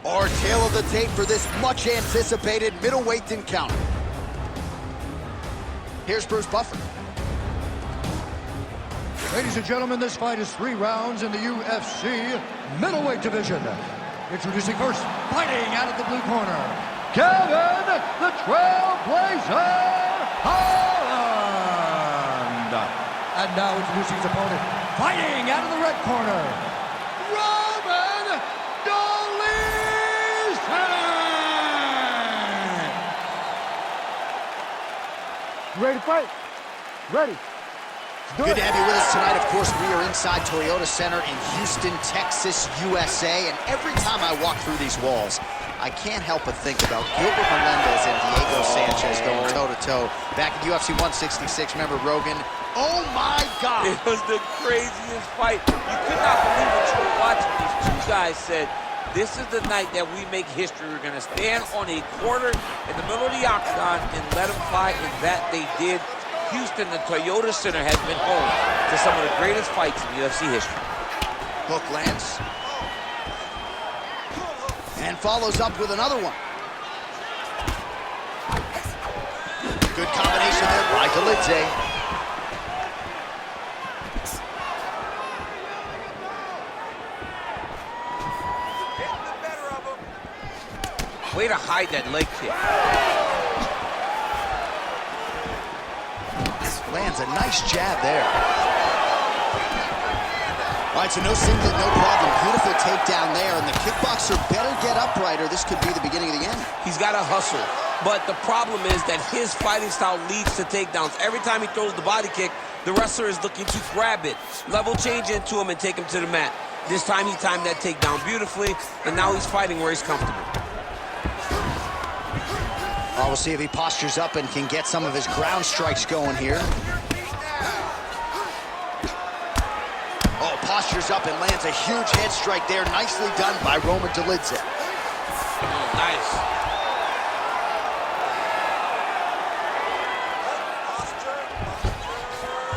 Our tale of the tape for this much-anticipated middleweight encounter. Here's Bruce Buffer. Ladies and gentlemen, this fight is 3 rounds in the UFC middleweight division. Introducing first, fighting out of the blue corner, Kevin the Trailblazer Holland. And now introducing his opponent, fighting out of the red corner, Dolidze. Ready to fight? Ready. Good to have you with us tonight. Of course, we are inside Toyota Center in Houston, Texas, USA. And every time I walk through these walls, I can't help but think about Gilbert Melendez and Diego Sanchez going toe-to-toe back in UFC 166. Remember Rogan? Oh, my God! It was the craziest fight. You could not believe what you were watching. These two guys said, this is the night that we make history. We're going to stand on a quarter in the middle of the octagon and let them fight, and that they did. Houston, the Toyota Center, has been home to some of the greatest fights in UFC history. Hook lands. And follows up with another one. Good combination there by Dolidze. Way to hide that leg kick. Lands a nice jab there. All right, so no singlet, no problem. Beautiful takedown there, and the kickboxer better get upright, or this could be the beginning of the end. He's got to hustle, but the problem is that his fighting style leads to takedowns. Every time he throws the body kick, the wrestler is looking to grab it, level change into him, and take him to the mat. This time he timed that takedown beautifully, and now he's fighting where he's comfortable. Oh, we'll see if he postures up and can get some of his ground strikes going here. Oh, postures up and lands a huge head strike there. Nicely done by Dolidze. Nice.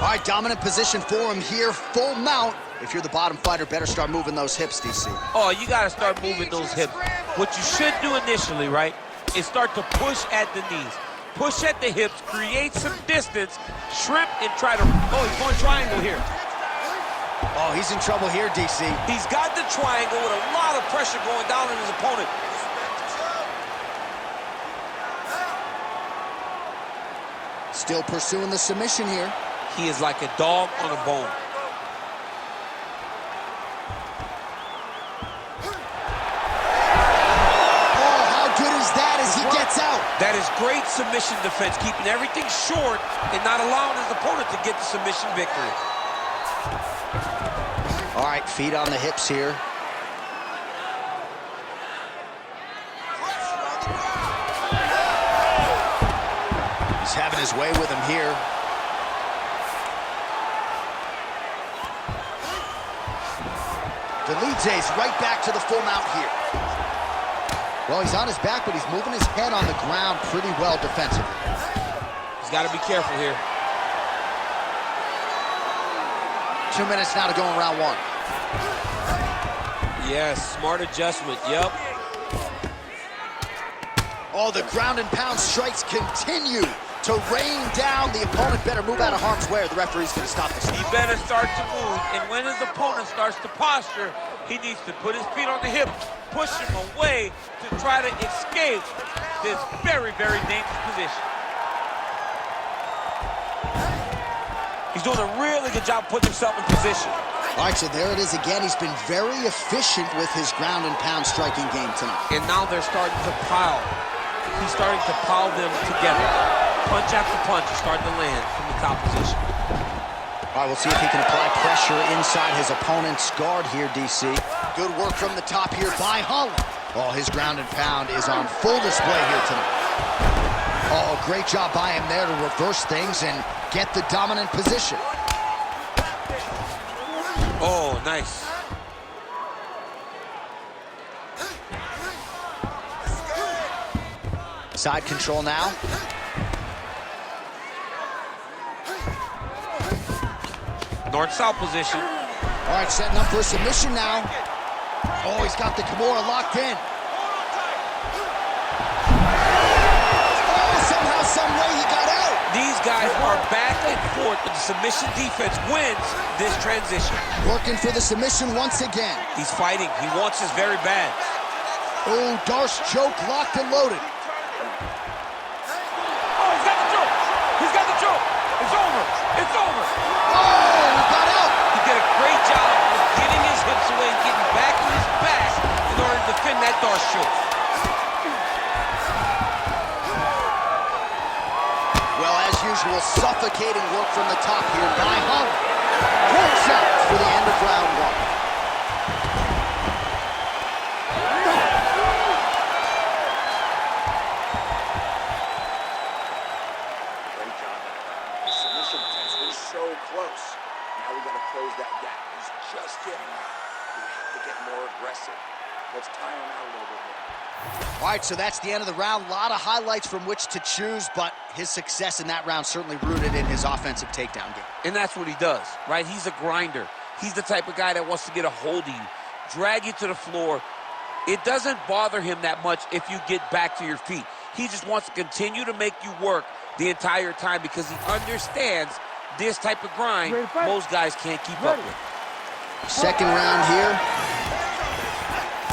All right, dominant position for him here. Full mount. If you're the bottom fighter, better start moving those hips, DC. Oh, you got to start moving those hips. What you should do initially, right, is start to push at the knees. Push at the hips, create some distance, shrimp, and try to... Oh, he's going triangle here. Oh, he's in trouble here, DC. He's got the triangle with a lot of pressure going down on his opponent. Still pursuing the submission here. He is like a dog on a bone. That is great submission defense, keeping everything short and not allowing his opponent to get the submission victory. All right, feet on the hips here. He's having his way with him here. Dolidze's right back to the full mount here. Well, he's on his back, but he's moving his head on the ground pretty well defensively. He's got to be careful here. 2 minutes now to go in round 1. Yes, smart adjustment, yep. Oh, the ground and pound strikes continue to rain down. The opponent better move out of harm's way, or the referee's going to stop this. He better start to move, and when his opponent starts to posture, he needs to put his feet on the hip, push him away to try to escape this very, very dangerous position. He's doing a really good job putting himself in position. All right, so there it is again. He's been very efficient with his ground and pound striking game tonight. And now they're starting to pile. He's starting to pile them together. Punch after punch is starting to land from the top position. All right, we'll see if he can apply pressure inside his opponent's guard here, DC. Good work from the top here by Holland. Oh, his ground and pound is on full display here tonight. Oh, great job by him there to reverse things and get the dominant position. Oh, nice. Side control now. North-south position. All right, setting up for a submission now. Oh, he's got the Kimura locked in. Somehow, some way he got out. These guys are back and forth, but the submission defense wins this transition. Working for the submission once again. He's fighting. He wants this very bad. Oh, Darce choke locked and loaded. Oh, he's got the choke. He's got the choke. It's over. It's over. Oh, he got out. He did a great job of getting his hips away and getting back to his back in order to defend that Darce choke. Well, as usual, suffocating work from the top here by Holland. Works out for the end of round one. Great job. The submission test was so close. Now we got to close that gap. He's just getting out. We have to get more aggressive. Let's tire him out a little bit more. All right, so that's the end of the round. A lot of highlights from which to choose, but his success in that round certainly rooted in his offensive takedown game. And that's what he does, right? He's a grinder. He's the type of guy that wants to get a hold of you, drag you to the floor. It doesn't bother him that much if you get back to your feet. He just wants to continue to make you work the entire time because he understands this type of grind most guys can't keep up with. Second round here.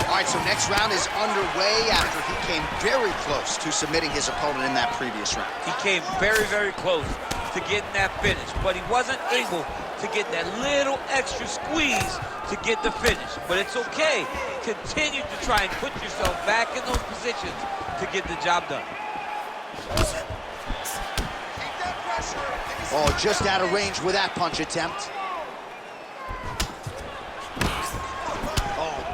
All right, so next round is underway after he came very close to submitting his opponent in that previous round. He came very, very close to getting that finish, but he wasn't able to get that little extra squeeze to get the finish. But it's okay. Continue to try and put yourself back in those positions to get the job done. Oh, just out of range with that punch attempt.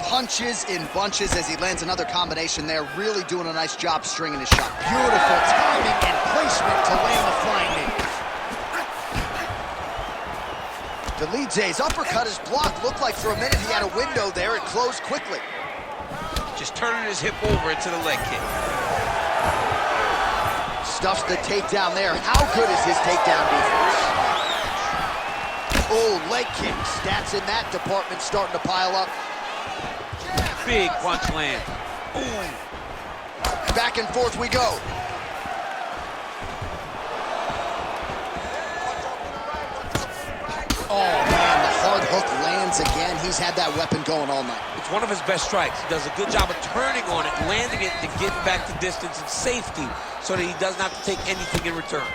Punches in bunches as he lands another combination there. Really doing a nice job stringing his shot. Beautiful timing and placement to land the flying knee. Dolidze's uppercut is blocked. Looked like for a minute he had a window there. It closed quickly. Just turning his hip over into the leg kick. Stuffs the takedown there. How good is his takedown defense? Oh, leg kick. Stats in that department starting to pile up. Big punch land. Ooh. Back and forth we go. Oh, man, the hard hook lands again. He's had that weapon going all night. It's one of his best strikes. He does a good job of turning on it, landing it, and getting back to distance and safety so that he doesn't have to take anything in return.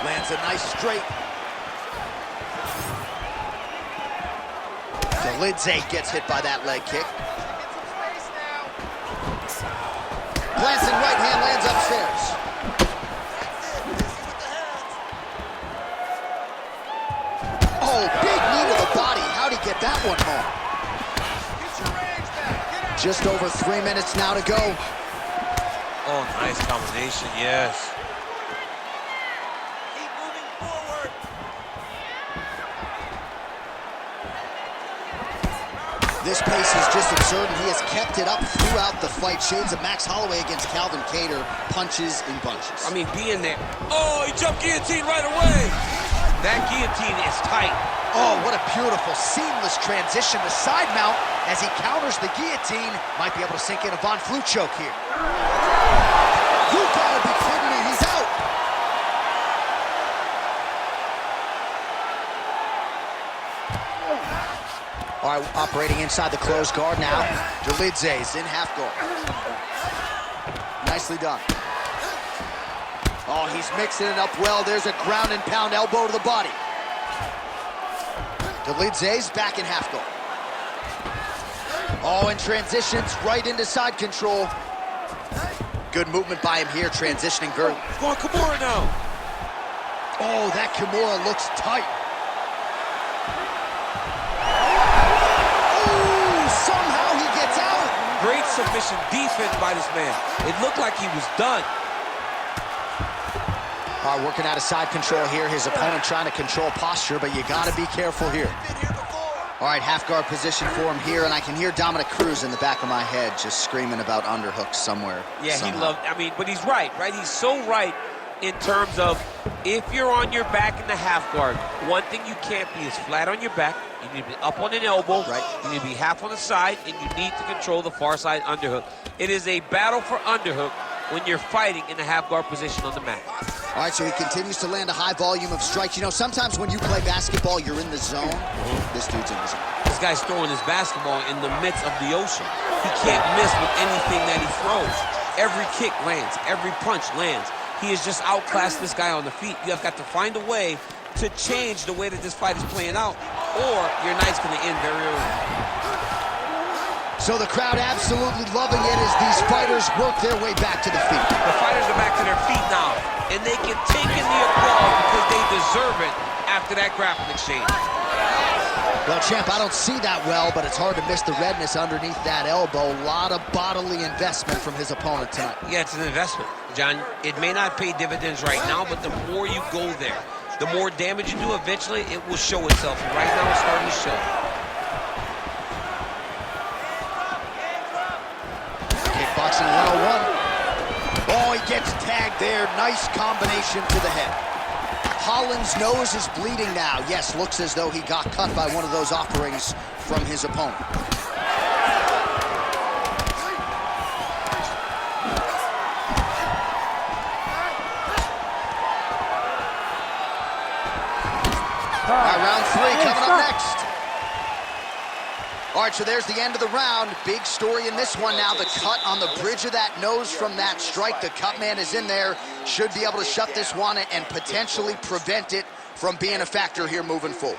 Lands a nice straight. Dolidze gets hit by that leg kick. Glancing right hand lands upstairs. Oh, big knee to the body. How'd he get that one home? Just over 3 minutes now to go. Oh, nice combination, yes. This pace is just absurd, and he has kept it up throughout the fight. Shades of Max Holloway against Calvin Kattar, punches in bunches. I mean, being there. Oh, he jumped guillotine right away. That guillotine is tight. Oh, what a beautiful, seamless transition. The side mount as he counters the guillotine. Might be able to sink in a Von Flue choke here. You gotta be kidding me, he's out. All right, operating inside the closed guard now. Dolidze's in half guard. Nicely done. Oh, he's mixing it up well. There's a ground and pound elbow to the body. Dolidze's back in half guard. Oh, and transitions right into side control. Good movement by him here, transitioning very... Going Kimura now. Oh, that Kimura looks tight. Somehow he gets out. Great submission defense by this man. It looked like he was done. All right, working out of side control here. His opponent trying to control posture, but you got to be careful here. All right, half guard position for him here, and I can hear Dominic Cruz in the back of my head just screaming about underhooks somewhere. Yeah, somehow. he loved, I mean, but he's right? He's so right in terms of if you're on your back in the half guard, one thing you can't be is flat on your back. You need to be up on an elbow. Right. You need to be half on the side, and you need to control the far side underhook. It is a battle for underhook when you're fighting in the half guard position on the mat. All right, so he continues to land a high volume of strikes. You know, sometimes when you play basketball, you're in the zone. This dude's in the zone. This guy's throwing his basketball in the midst of the ocean. He can't miss with anything that he throws. Every kick lands. Every punch lands. He has just outclassed this guy on the feet. You have got to find a way to change the way that this fight is playing out, or your night's going to end very early. So the crowd absolutely loving it as these fighters work their way back to the feet. The fighters are back to their feet now, and they can take in the applause because they deserve it after that grappling exchange. Well, champ, I don't see that well, but it's hard to miss the redness underneath that elbow. A lot of bodily investment from his opponent tonight. Yeah, it's an investment, John. It may not pay dividends right now, but the more you go there, the more damage you do, eventually it will show itself. And right now it's starting to show. Kickboxing 101. Oh, he gets tagged there. Nice combination to the head. Holland's nose is bleeding now. Yes, looks as though he got cut by one of those offerings from his opponent. All right, round 3 coming up next. All right, so there's the end of the round. Big story in this one now. The cut on the bridge of that nose from that strike. The cut man is in there. Should be able to shut this one and potentially prevent it from being a factor here moving forward.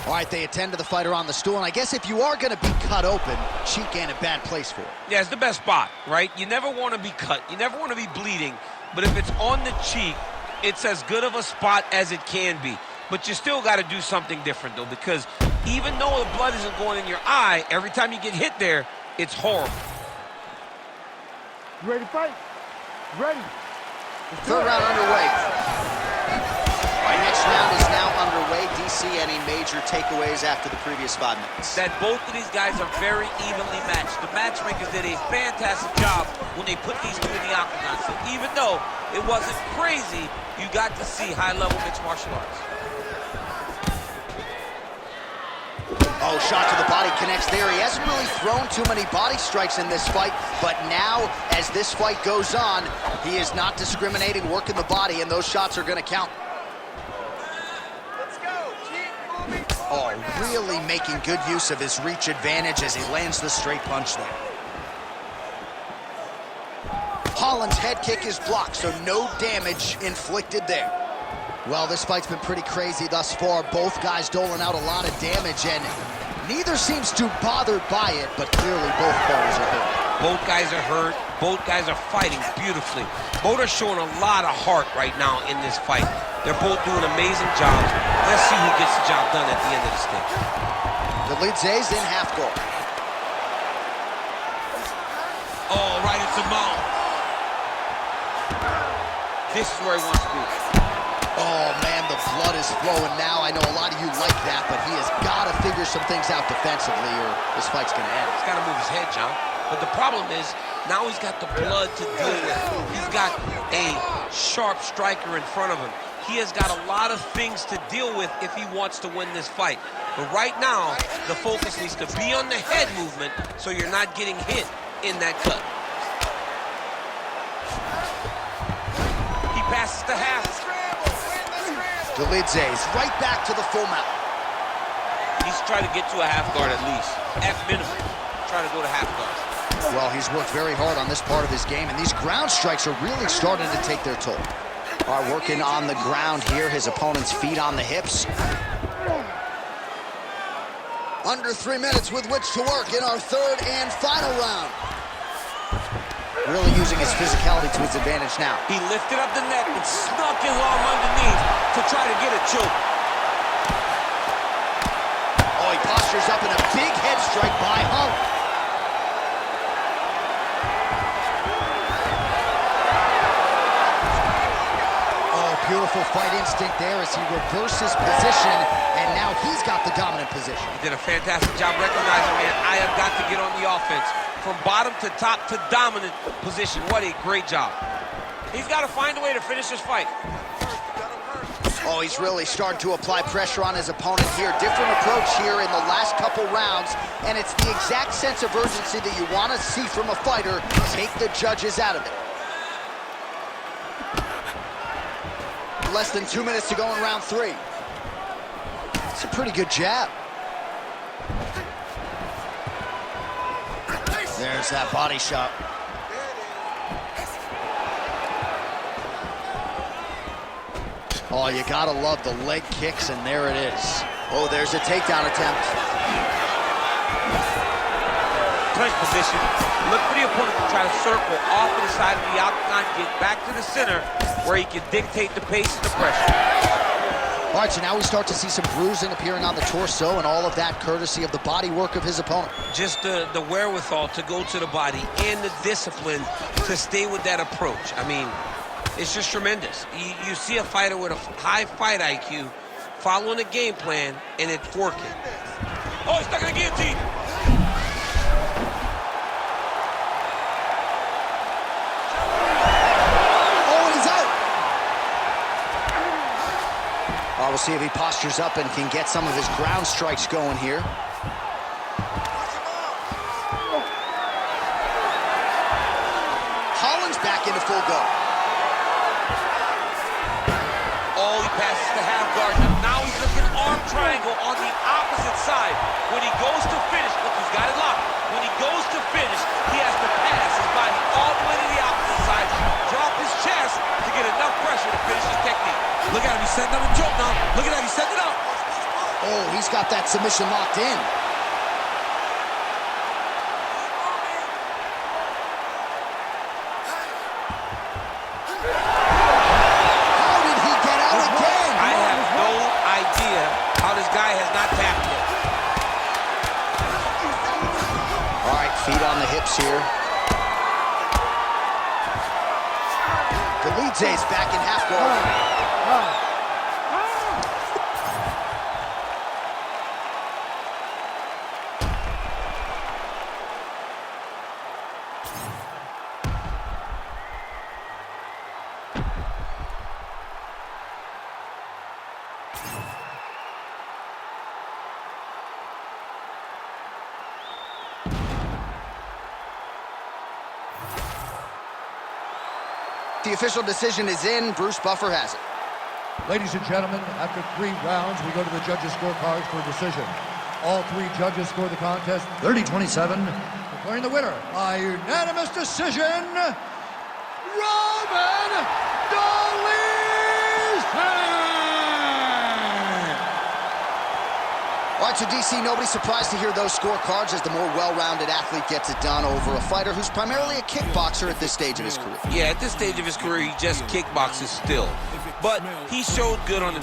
All right, they attend to the fighter on the stool. And I guess if you are going to be cut open, cheek ain't a bad place for it. Yeah, it's the best spot, right? You never want to be cut. You never want to be bleeding. But if it's on the cheek, it's as good of a spot as it can be. But you still got to do something different, though, because even though the blood isn't going in your eye, every time you get hit there, it's horrible. You ready to fight? Ready. Third round underway. All right, next round is now underway. DC, any major takeaways after the previous 5 minutes? That both of these guys are very evenly matched. The matchmakers did a fantastic job when they put these two in the octagon. So even though it wasn't crazy, you got to see high-level mixed martial arts. Oh, shot to the body connects there. He hasn't really thrown too many body strikes in this fight, but now, as this fight goes on, he is not discriminating, working the body, and those shots are going to count. Let's go. Keep moving forward. Oh, really making good use of his reach advantage as he lands the straight punch there. Holland's head kick is blocked, so no damage inflicted there. Well, this fight's been pretty crazy thus far. Both guys doling out a lot of damage, and neither seems too bothered by it, but clearly both parties are hurt. Both guys are hurt. Both guys are fighting beautifully. Both are showing a lot of heart right now in this fight. They're both doing amazing jobs. Let's see who gets the job done at the end of this thing. Dolidze's in half guard. Oh, right into the mouth. This is where he wants to be. Oh, man, the blood is flowing now. I know a lot of you like that, but he has got to figure some things out defensively or this fight's going to end. He's got to move his head, John. But the problem is, now he's got the blood to deal with. He's got a sharp striker in front of him. He has got a lot of things to deal with if he wants to win this fight. But right now, the focus needs to be on the head movement so you're not getting hit in that cut. He passes the half. Dolidze's right back to the full mount. He's trying to get to a half guard at least. At minimum, trying to go to half guard. Well, he's worked very hard on this part of his game, and these ground strikes are really starting to take their toll. All right, working on the ground here, his opponent's feet on the hips. Under 3 minutes with which to work in our third and final round. Really using his physicality to his advantage now. He lifted up the neck and snuck his arm underneath to try to get a choke. Oh, he postures up in a big head strike by Holland. Oh, beautiful fight instinct there as he reverses position, and now he's got the dominant position. He did a fantastic job recognizing, man, I have got to get on the offense. From bottom to top to dominant position. What a great job. He's got to find a way to finish this fight. Oh, he's really starting to apply pressure on his opponent here. Different approach here in the last couple rounds, and it's the exact sense of urgency that you want to see from a fighter. Take the judges out of it. Less than 2 minutes to go in round 3. It's a pretty good jab. There's that body shot. Oh, you gotta love the leg kicks, and there it is. Oh, there's a takedown attempt. Clinch position. Look for the opponent to try to circle off to the side of the octagon, get back to the center where he can dictate the pace and the pressure. All right, so now we start to see some bruising appearing on the torso, and all of that courtesy of the body work of his opponent. Just the wherewithal to go to the body and the discipline to stay with that approach. I mean, it's just tremendous. You see a fighter with a high fight IQ following a game plan, and it's working. Oh, he's stuck in the guillotine. We'll see if he postures up and can get some of his ground strikes going here. Holland's back into full go. Oh, he passes the half guard. Now he's looking arm triangle on the opposite side. When he goes to finish, look, he's got it locked. When he goes to finish, he has to pass his body all the way to the opposite side, drop his chest to get enough pressure to finish his technique. Look at him, he's setting up a choke now. Look at that, he's setting it up. Oh, he's got that submission locked in. How did he get out again? I have no idea how this guy has not tapped yet. All right, feet on the hips here. Dolidze's back in half guard. The official decision is in. Bruce Buffer has it. Ladies and gentlemen, after 3 rounds, we go to the judges' scorecards for a decision. All 3 judges score the contest 30-27, declaring the winner by unanimous decision, Roman Dolidze! All right, so DC, nobody's surprised to hear those scorecards as the more well-rounded athlete gets it done over a fighter who's primarily a kickboxer at this stage of his career. Yeah, at this stage of his career, he just kickboxes still. But he showed good on himself.